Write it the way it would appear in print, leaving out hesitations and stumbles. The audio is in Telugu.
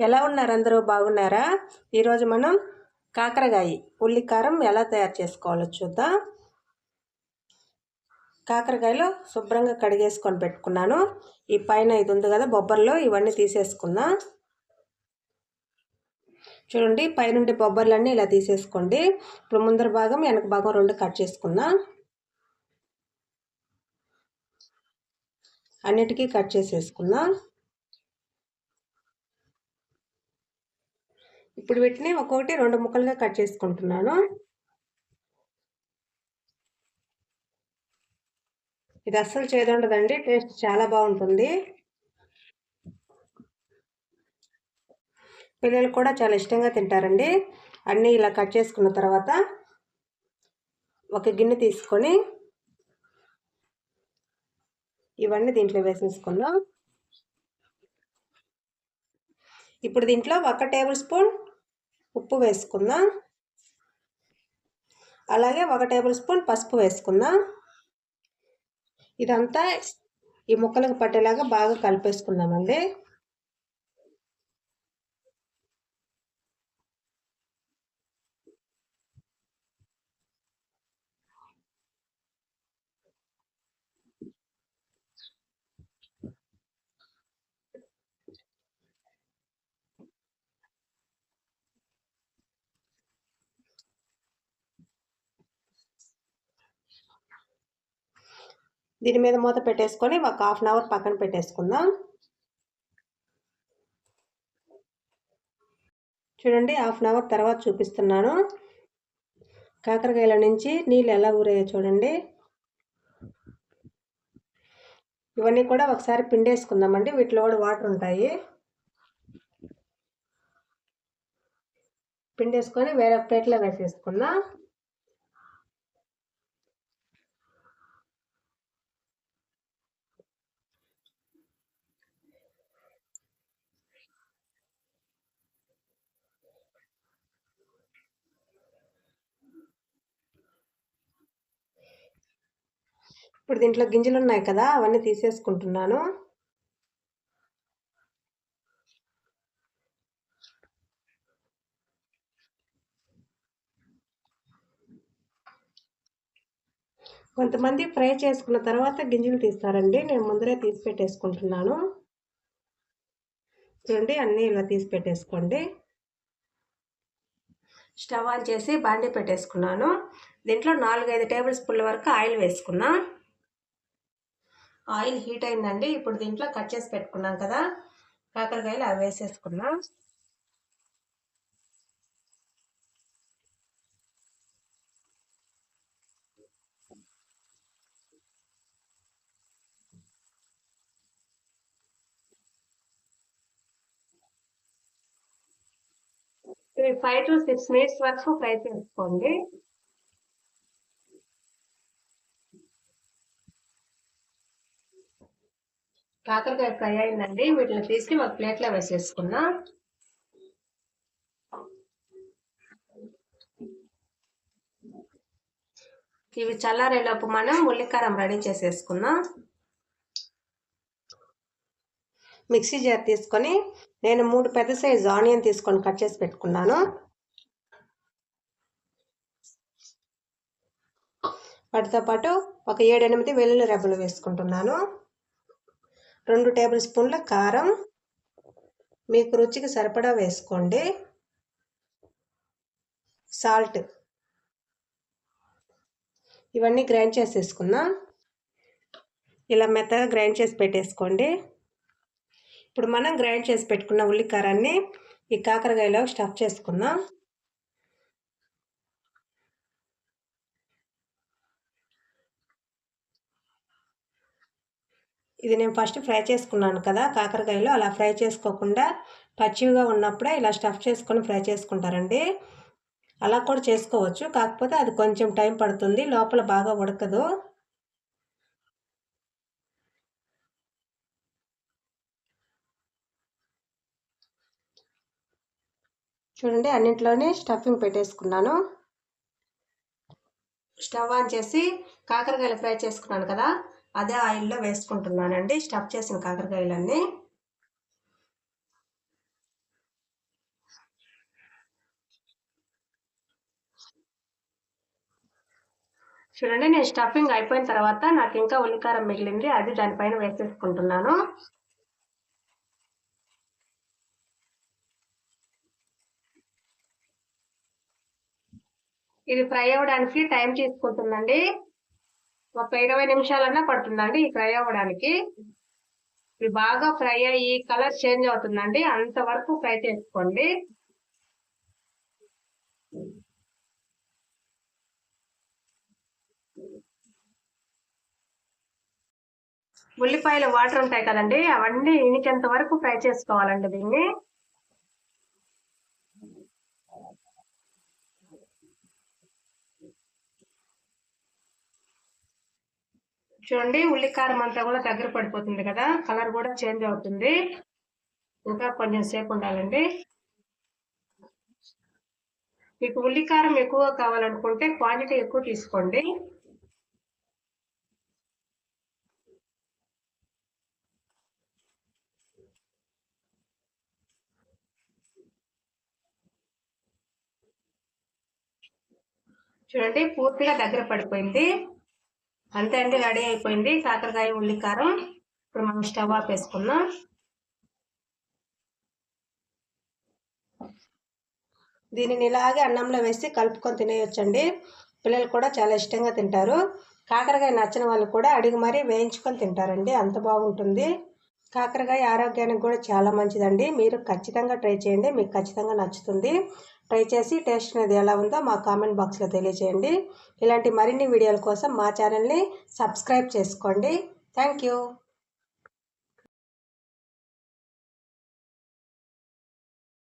ఎలా ఉన్నారు అందరూ? బాగున్నారా? ఈరోజు మనం కాకరకాయ ఉల్లికారం ఎలా తయారు చేసుకోవాలో చూద్దాం. కాకరకాయలు శుభ్రంగా కడిగేసుకొని పెట్టుకున్నాను. ఈ పైన ఇది ఉంది కదా బొబ్బర్లు, ఇవన్నీ తీసేసుకుందాం. చూడండి, పైనుండి బొబ్బర్లన్నీ ఇలా తీసేసుకోండి. ఇప్పుడు ముందర భాగం వెనక భాగం రెండు కట్ చేసుకుందాం. అన్నిటికీ కట్ చేసేసుకుందాం. ఇప్పుడు వీటిని ఒక్కొక్కటి రెండు ముక్కలుగా కట్ చేసుకుంటున్నాను. ఇది అస్సలు చేదుండదండి, టేస్ట్ చాలా బాగుంటుంది. పిల్లలు కూడా చాలా ఇష్టంగా తింటారండి. అన్నీ ఇలా కట్ చేసుకున్న తర్వాత ఒక గిన్నె తీసుకొని ఇవన్నీ దీంట్లో వేసేసుకుందాం. ఇప్పుడు దీంట్లో 1 టేబుల్ స్పూన్ ఉప్పు వేసుకుందాం. అలాగే 1 టేబుల్ స్పూన్ పసుపు వేసుకుందాం. ఇదంతా ఈ ముక్కలకు పట్టేలాగా బాగా కలిపేసుకుందామండి. దీని మీద మూత పెట్టేసుకొని ఒక 1/2 అవర్ పక్కన పెట్టేసుకుందాం. చూడండి, 1/2 అవర్ తర్వాత చూపిస్తున్నాను. కాకరకాయల నుంచి నీళ్ళు ఎలా ఊరాయో చూడండి. ఇవన్నీ కూడా ఒకసారి పిండేసుకుందామండి. వీటిలో కూడా వాటర్ ఉంటాయి. పిండేసుకొని వేరే ప్లేట్లో వేసేసుకుందాం. ఇప్పుడు దీంట్లో గింజలు ఉన్నాయి కదా, అవన్నీ తీసేసుకుంటున్నాను. కొంతమంది ఫ్రై చేసుకున్న తర్వాత గింజలు తీస్తారండి. నేను ముందరే తీసి పెట్టేసుకుంటున్నాను. చూడండి, అన్నీ ఇలా తీసి పెట్టేసుకోండి. స్టవ్ ఆన్ చేసి బాండీ పెట్టేసుకున్నాను. దీంట్లో 4-5 టేబుల్ స్పూన్ల వరకు ఆయిల్ వేసుకున్నా. ఆయిల్ హీట్ అయిందండి. ఇప్పుడు దీంట్లో కట్ చేసి పెట్టుకున్నాం కదా కాకరకాయలు, అవి వేసేసుకున్నా. ఇవి 5 to 6 మినిట్స్ వరకు ఫ్రై చేసుకోండి. కాకరకాయ ఫ్రై అయిందండి. వీటిని తీసి ఒక ప్లేట్లో వేసేసుకున్నా. ఇవి చల్లారేలోపు మనం ఉల్లికారం రెడీ చేసేసుకున్నాం. మిక్సీ జార్ తీసుకొని నేను 3 పెద్ద సైజు ఆనియన్ తీసుకొని కట్ చేసి పెట్టుకున్నాను. వాటితో పాటు ఒక 7-8 వెల్లుల్లి రెబ్బలు వేసుకుంటున్నాను. 2 టేబుల్ స్పూన్ల కారం, మీకు రుచికి సరిపడా వేసుకోండి. సాల్ట్, ఇవన్నీ గ్రైండ్ చేసేసుకున్నా. ఇలా మెత్తగా గ్రైండ్ చేసి పెట్టేసుకోండి. ఇప్పుడు మనం గ్రైండ్ చేసి పెట్టుకున్న ఉల్లికారాన్ని ఈ కాకరకాయలో స్టఫ్ చేసుకుందాం. ఇది నేను ఫస్ట్ ఫ్రై చేసుకున్నాను కదా కాకరకాయలు, అలా ఫ్రై చేసుకోకుండా పచ్చివిగా ఉన్నప్పుడే ఇలా స్టఫ్ చేసుకొని ఫ్రై చేసుకుంటారండి. అలా కూడా చేసుకోవచ్చు, కాకపోతే అది కొంచెం టైం పడుతుంది, లోపల బాగా ఉడకదు. చూడండి, అన్నింటిలోనే స్టఫింగ్ పెట్టేసుకున్నాను. స్టవ్ ఆన్ చేసి కాకరకాయలు ఫ్రై చేసుకున్నాను కదా, అదే ఆయిల్లో వేసుకుంటున్నానండి స్టఫ్ చేసిన కాకరకాయలన్నీ. చూడండి, నేను స్టఫింగ్ అయిపోయిన తర్వాత నాకు ఇంకా ఉల్లికారం మిగిలింది, అది దానిపైన వేసేసుకుంటున్నాను. ఇది ఫ్రై అవ్వడానికి టైం తీసుకుంటుందండి. ఒక 20 నిమిషాలన్నా పడుతుందండి ఈ ఫ్రై అవ్వడానికి. ఇది బాగా ఫ్రై అయ్యి కలర్ చేంజ్ అవుతుందండి, అంతవరకు ఫ్రై చేసుకోండి. ఉల్లిపాయలు వాటర్ ఉంటాయి కదండి, అవన్నీ ఇనికేంత వరకు ఫ్రై చేసుకోవాలండి దీన్ని. చూడండి, ఉల్లికారం అంతా కూడా దగ్గర పడిపోతుంది కదా, కలర్ కూడా చేంజ్ అవుతుంది. ఇంకా కొంచెం సేపు ఉండాలండి. మీకు ఉల్లికారం ఎక్కువ కావాలనుకుంటే క్వాంటిటీ ఎక్కువ తీసుకోండి. చూడండి, పూర్తిగా దగ్గర పడిపోయింది. అంతే అండి, రెడీ అయిపోయింది కాకరకాయ ఉల్లికారం. ఇప్పుడు మనం స్టవ్ ఆపేసుకుందాం. దీనిని ఇలాగే అన్నంలో వేసి కలుపుకొని తినేయొచ్చండి. పిల్లలు కూడా చాలా ఇష్టంగా తింటారు. కాకరకాయ నచ్చిన వాళ్ళు కూడా అడిగి మరీ వేయించుకొని తింటారండి, అంత బాగుంటుంది. కాకరకాయ ఆరోగ్యానికి కూడా చాలా మంచిదండి. మీరు ఖచ్చితంగా ట్రై చేయండి, మీకు ఖచ్చితంగా నచ్చుతుంది. ట్రై చేసి టేస్ట్ అనేది ఎలా ఉందో మా కామెంట్ బాక్స్లో తెలియజేయండి. ఇలాంటి మరిన్ని వీడియోల కోసం మా ఛానల్ని సబ్స్క్రైబ్ చేసుకోండి. Thank you.